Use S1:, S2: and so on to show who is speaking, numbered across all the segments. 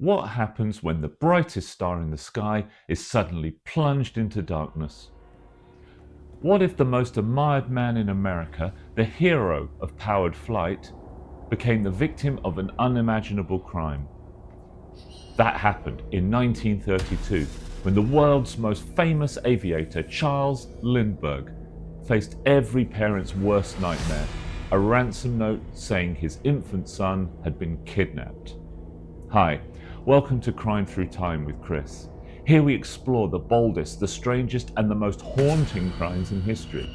S1: What happens when the brightest star in the sky is suddenly plunged into darkness? What if the most admired man in America, the hero of powered flight, became the victim of an unimaginable crime? That happened in 1932 when the world's most famous aviator, Charles Lindbergh, faced every parent's worst nightmare, a ransom note saying his infant son had been kidnapped. Hi, welcome to Crime Through Time with Chris. Here we explore the boldest, the strangest and the most haunting crimes in history.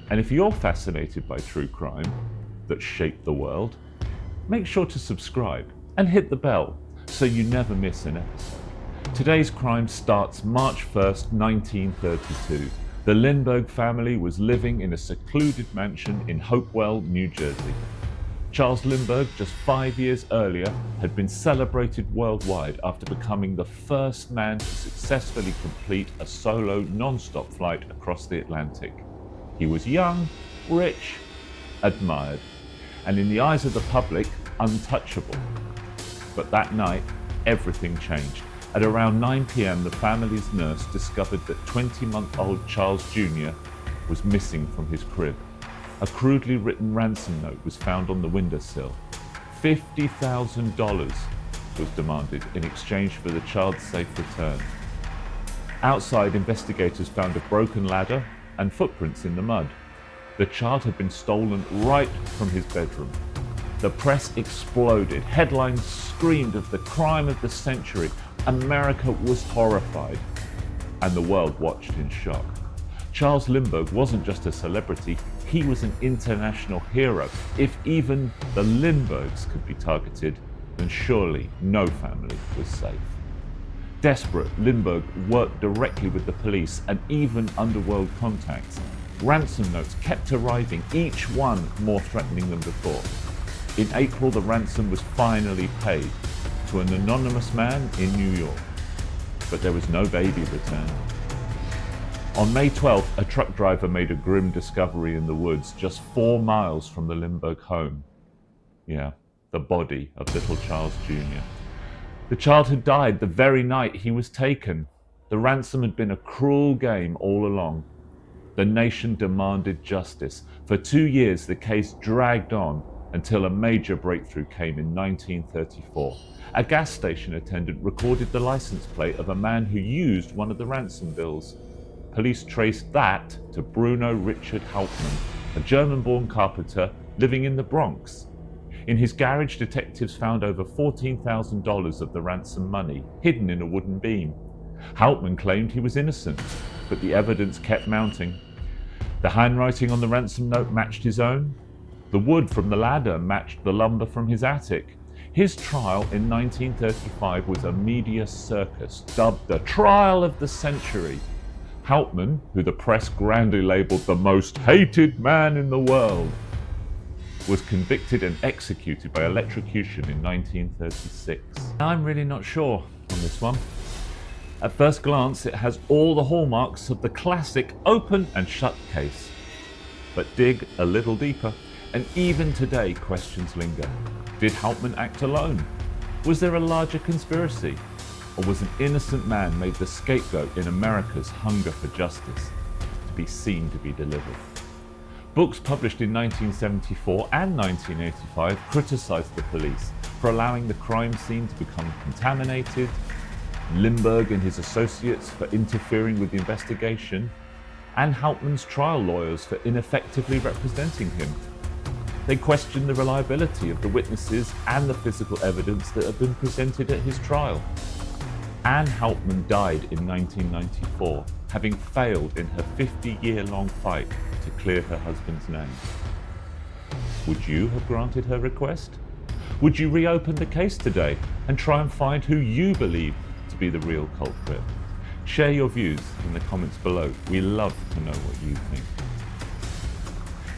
S1: And if you're fascinated by true crime that shaped the world, make sure to subscribe and hit the bell so you never miss an episode. Today's crime starts March 1st, 1932. The Lindbergh family was living in a secluded mansion in Hopewell, New Jersey. Charles Lindbergh, just 5 years earlier, had been celebrated worldwide after becoming the first man to successfully complete a solo non-stop flight across the Atlantic. He was young, rich, admired, and in the eyes of the public, untouchable. But that night, everything changed. At around 9 p.m, the family's nurse discovered that 20-month-old Charles Jr. was missing from his crib. A crudely written ransom note was found on the windowsill. $50,000 was demanded in exchange for the child's safe return. Outside, investigators found a broken ladder and footprints in the mud. The child had been stolen right from his bedroom. The press exploded. Headlines screamed of the crime of the century. America was horrified, and the world watched in shock. Charles Lindbergh wasn't just a celebrity, he was an international hero. If even the Lindberghs could be targeted, then surely no family was safe. Desperate, Lindbergh worked directly with the police and even underworld contacts. Ransom notes kept arriving, each one more threatening than before. In April, the ransom was finally paid to an anonymous man in New York, but there was no baby returned. On May 12th, a truck driver made a grim discovery in the woods just 4 miles from the Lindbergh home. Yeah, the body of little Charles Jr. The child had died the very night he was taken. The ransom had been a cruel game all along. The nation demanded justice. For 2 years, the case dragged on until a major breakthrough came in 1934. A gas station attendant recorded the license plate of a man who used one of the ransom bills. Police traced that to Bruno Richard Hauptmann, a German-born carpenter living in the Bronx. In his garage, detectives found over $14,000 of the ransom money hidden in a wooden beam. Hauptmann claimed he was innocent, but the evidence kept mounting. The handwriting on the ransom note matched his own. The wood from the ladder matched the lumber from his attic. His trial in 1935 was a media circus, dubbed the trial of the century. Hauptmann, who the press grandly labelled the most hated man in the world, was convicted and executed by electrocution in 1936. I'm really not sure on this one. At first glance, it has all the hallmarks of the classic open and shut case. But dig a little deeper, and even today questions linger. Did Hauptmann act alone? Was there a larger conspiracy? Or was an innocent man made the scapegoat in America's hunger for justice, to be seen to be delivered? Books published in 1974 and 1985 criticised the police for allowing the crime scene to become contaminated, Lindbergh and his associates for interfering with the investigation, and Hauptmann's trial lawyers for ineffectively representing him. They questioned the reliability of the witnesses and the physical evidence that had been presented at his trial. Anne Hauptmann died in 1994, having failed in her 50-year-long fight to clear her husband's name. Would you have granted her request? Would you reopen the case today and try and find who you believe to be the real culprit? Share your views in the comments below. We love to know what you think.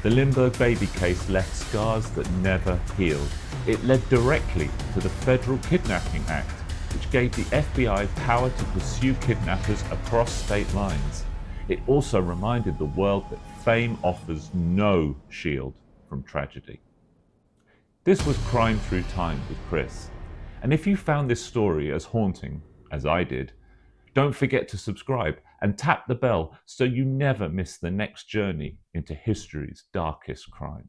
S1: The Lindbergh baby case left scars that never healed. It led directly to the Federal Kidnapping Act, which gave the FBI power to pursue kidnappers across state lines. It also reminded the world that fame offers no shield from tragedy. This was Crime Through Time with Chris. And if you found this story as haunting as I did, don't forget to subscribe and tap the bell so you never miss the next journey into history's darkest crimes.